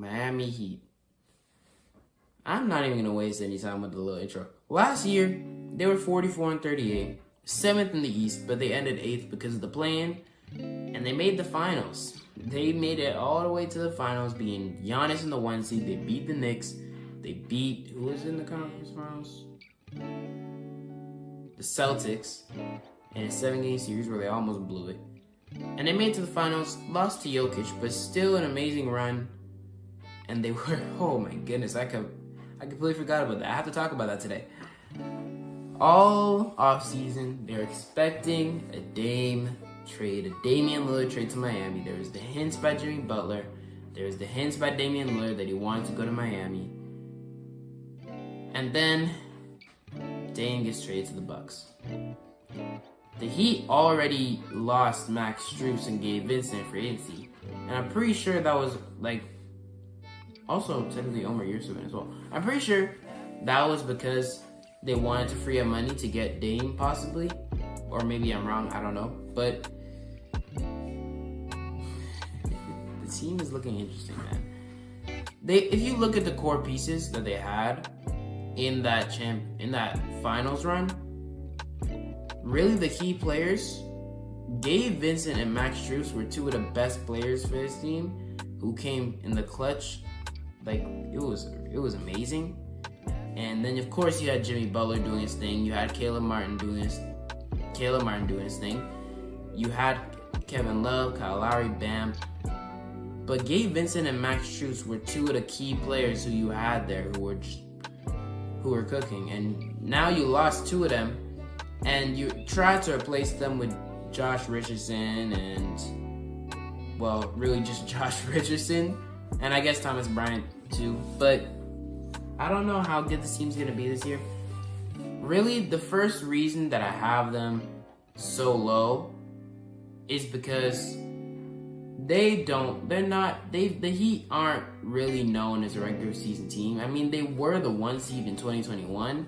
Miami Heat. I'm not even gonna waste any time with the little intro. Last year, they were 44-38, 7th in the East, but they ended 8th because of the play-in, and they made the finals. They made it all the way to the finals, being Giannis in the 1 seed. They beat the Knicks. They beat, who was in the conference finals? The Celtics in a 7-game series where they almost blew it. And they made it to the finals, lost to Jokic, but still an amazing run. And they were, oh my goodness, I completely forgot about that. I have to talk about that today. All offseason, they're expecting a Damian Lillard trade to Miami. There was the hints by Jimmy Butler. There was the hints by Damian Lillard that he wanted to go to Miami. And then Dame gets traded to the Bucks. The Heat already lost Max Strus and Gabe Vincent for agency. And I'm pretty sure that was also technically Omer Yurtseven as well. I'm pretty sure that was because they wanted to free up money to get Dame possibly. Or maybe I'm wrong, I don't know. But the team is looking interesting, man. If you look at the core pieces that they had in that finals run, really the key players, Gabe Vincent and Max Strus were two of the best players for this team who came in the clutch. It was amazing. And then of course you had Jimmy Butler doing his thing. You had Caleb Martin doing his thing. You had Kevin Love, Kyle Lowry, Bam. But Gabe Vincent and Max Strus were two of the key players who you had there who were cooking. And now you lost two of them, and you tried to replace them with Josh Richardson and, well, really just Josh Richardson. And I guess Thomas Bryant too. But I don't know how good this team's going to be this year. Really, the first reason that I have them so low is because the Heat aren't really known as a regular season team. I mean, they were the 1 seed in 2021,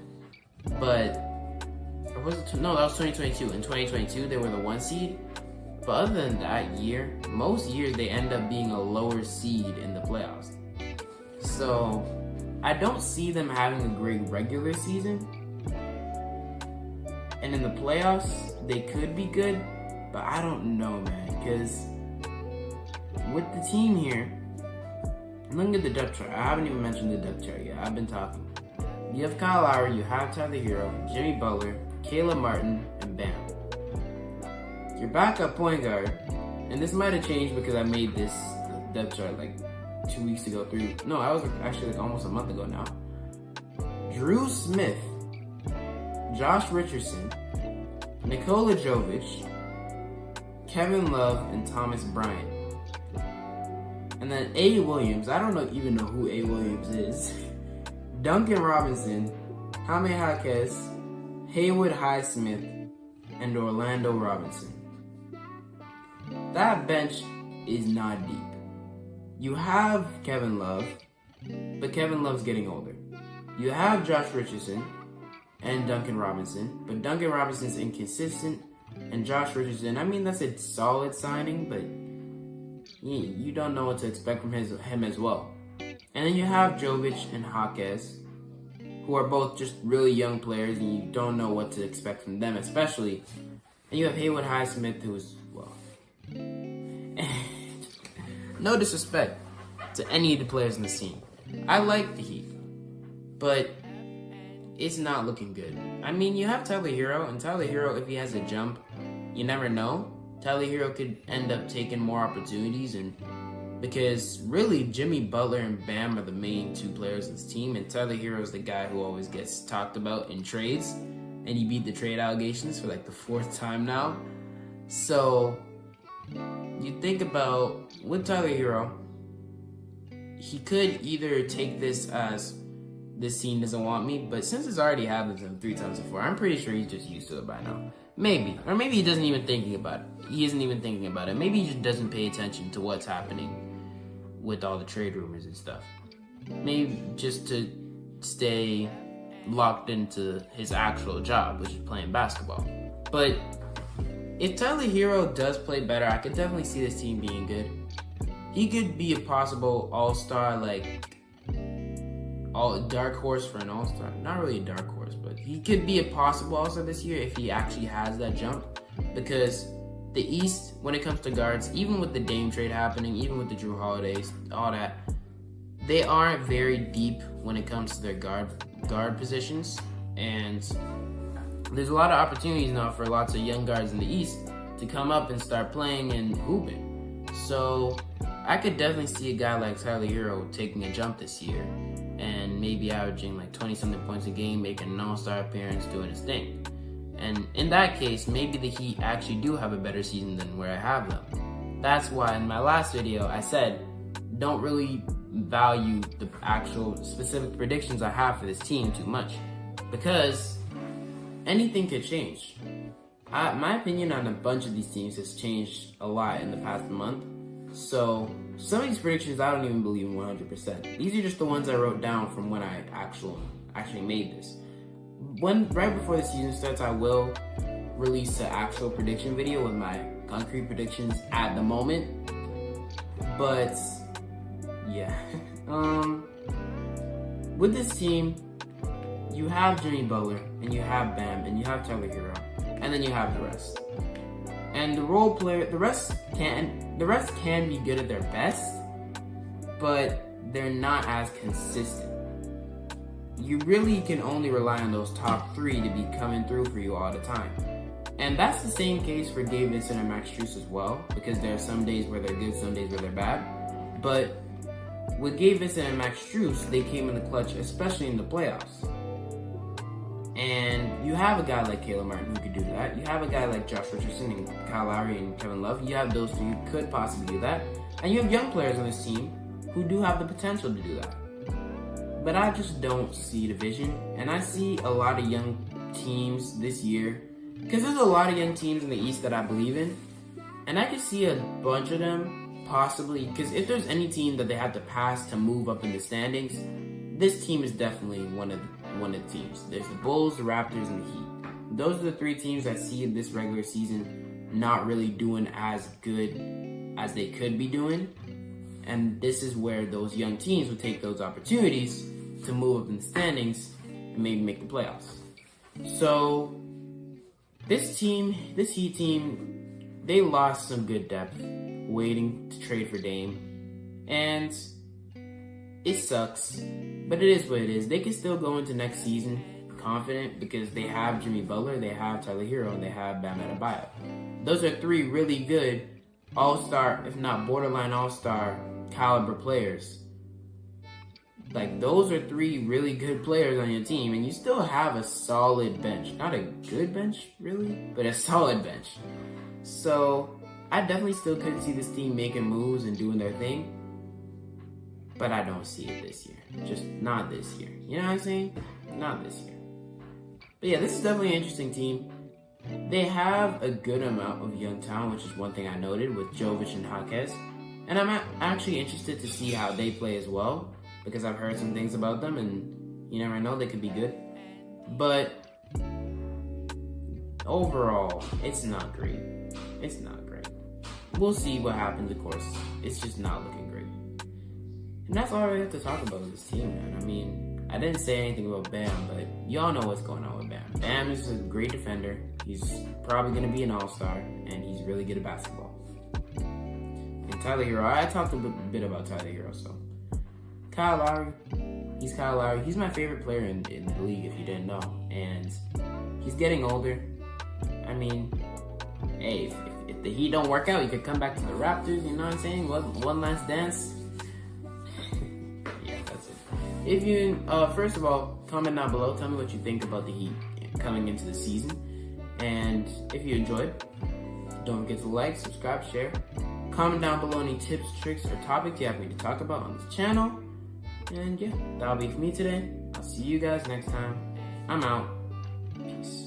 but, or was it, no, that was 2022. In 2022, they were the 1 seed. But other than that year, most years they end up being a lower seed in the playoffs. So I don't see them having a great regular season. And in the playoffs, they could be good, but I don't know, man. Because with the team here, look at the depth chart. I haven't even mentioned the depth chart yet. I've been talking. You have Kyle Lowry, you have Tyler Herro, Jimmy Butler, Caleb Martin, and Bam. Your backup point guard, and this might have changed because I made this depth chart 2 weeks ago. No, I was actually almost a month ago now. Drew Smith, Josh Richardson, Nikola Jovic, Kevin Love, and Thomas Bryant. And then A. Williams, I don't even know who A. Williams is. Duncan Robinson, Jaime Jaquez, Haywood Highsmith, and Orlando Robinson. That bench is not deep. You have Kevin Love, but Kevin Love's getting older. You have Josh Richardson and Duncan Robinson, but Duncan Robinson's inconsistent, and Josh Richardson, I mean, that's a solid signing, but you don't know what to expect from him as well. And then you have Jovic and Jaquez, who are both just really young players, and you don't know what to expect from them, especially. And you have Haywood Highsmith, who's, well, no disrespect to any of the players in the team. I like the Heat, but it's not looking good. I mean, you have Tyler Herro, and Tyler Herro, if he has a jump, you never know. Tyler Herro could end up taking more opportunities, and because really Jimmy Butler and Bam are the main two players in this team, and Tyler Herro is the guy who always gets talked about in trades, and he beat the trade allegations for the 4th time now. So you think about with Tyler Herro, he could either take this as this team doesn't want me, but since it's already happened to him 3 times before, I'm pretty sure he's just used to it by now. Maybe. Or maybe he doesn't even thinking about it. He isn't even thinking about it. Maybe he just doesn't pay attention to what's happening with all the trade rumors and stuff. Maybe just to stay locked into his actual job, which is playing basketball. But if Tyler Herro does play better, I could definitely see this team being good. he could be a possible all-star, like dark horse for an all-star. Not really a dark horse, but he could be a possible all-star this year if he actually has that jump. Because the East, when it comes to guards, even with the Dame trade happening, even with the Drew Holidays, all that, they aren't very deep when it comes to their guard positions. And there's a lot of opportunities now for lots of young guards in the East to come up and start playing and hooping. So I could definitely see a guy like Tyler Herro taking a jump this year and maybe averaging like 20-something points a game, making an all-star appearance, doing his thing. And in that case, maybe the Heat actually do have a better season than where I have them. That's why in my last video, I said, don't really value the actual specific predictions I have for this team too much, because anything could change. My opinion on a bunch of these teams has changed a lot in the past month. So some of these predictions I don't even believe in 100%. These are just the ones I wrote down from when I actually made this. Right before the season starts, I will release an actual prediction video with my concrete predictions at the moment. But yeah, with this team, you have Jimmy Butler, and you have Bam, and you have Tyler Herro, and then you have the rest. And the rest can be good at their best, but they're not as consistent. You really can only rely on those top three to be coming through for you all the time. And that's the same case for Gabe Vincent and Max Strus as well, because there are some days where they're good, some days where they're bad. But with Gabe Vincent and Max Strus, they came in the clutch, especially in the playoffs. And you have a guy like Caleb Martin who could do that. You have a guy like Josh Richardson and Kyle Lowry and Kevin Love. You have those two who could possibly do that. And you have young players on this team who do have the potential to do that. But I just don't see the vision. And I see a lot of young teams this year, because there's a lot of young teams in the East that I believe in. And I could see a bunch of them possibly, because if there's any team that they have to pass to move up in the standings, this team is definitely one of the teams. There's the Bulls, the Raptors, and the Heat. Those are the three teams I see this regular season not really doing as good as they could be doing. And this is where those young teams will take those opportunities to move up in the standings and maybe make the playoffs. So this Heat team, they lost some good depth waiting to trade for Dame. And it sucks, but it is what it is. They can still go into next season confident because they have Jimmy Butler, they have Tyler Herro, and they have Bam Adebayo. Those are three really good all-star, if not borderline all-star caliber players. Like, those are three really good players on your team, and you still have a solid bench. Not a good bench, really, but a solid bench. So I definitely still could see this team making moves and doing their thing, but I don't see it this year. Just not this year. You know what I'm saying? Not this year. But yeah, this is definitely an interesting team. They have a good amount of young talent, which is one thing I noted with Jovic and Jaquez. And I'm actually interested to see how they play as well, because I've heard some things about them, and you never know, they could be good. But overall, it's not great. It's not great. We'll see what happens, of course. It's just not looking great. And that's all I really have to talk about with this team, man. I mean, I didn't say anything about Bam, but y'all know what's going on with Bam. Bam is a great defender. He's probably going to be an all-star, and he's really good at basketball. And Tyler Herro, I talked a bit about Tyler Herro, so. Kyle Lowry, he's Kyle Lowry. He's my favorite player in the league, if you didn't know. And he's getting older. I mean, hey, if the Heat don't work out, you could come back to the Raptors, you know what I'm saying? One last dance. Yeah, that's it. If you, first of all, comment down below. Tell me what you think about the Heat coming into the season. And if you enjoyed, don't forget to like, subscribe, share. Comment down below any tips, tricks, or topics you have me to talk about on this channel. And yeah, that'll be for me today. I'll see you guys next time. I'm out. Peace.